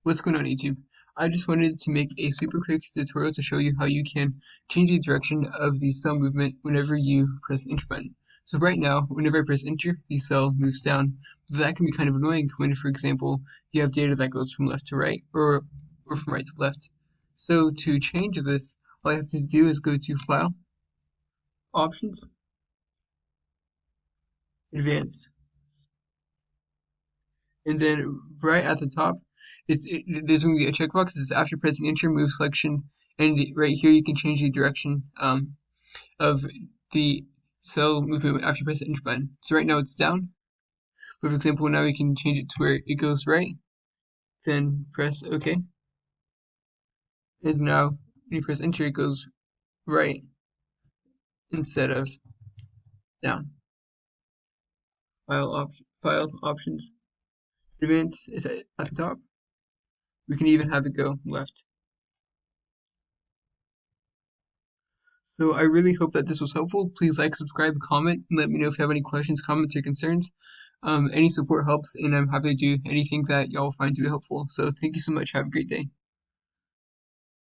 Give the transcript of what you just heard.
What's going on, YouTube? I just wanted to make a super quick tutorial to show you how you can change the direction of the cell movement whenever you press the enter button. So right now, whenever I press enter, the cell moves down. But that can be kind of annoying when, for example, you have data that goes from left to right or from right to left. So to change this, all I have to do is go to File, Options, Advanced, and then right at the top, there's going to be a checkbox. It's after pressing enter, move selection, and right here you can change the direction of the cell movement after you press the enter button. So right now it's down, but for example, now we can change it to where it goes right. Then press OK, and now when you press enter, it goes right instead of down. File options, advance is at the top. We can even have it go left. So I really hope that this was helpful. Please like, subscribe, comment, and let me know if you have any questions, comments, or concerns. Any support helps, and I'm happy to do anything that y'all find to be helpful. So thank you so much. Have a great day.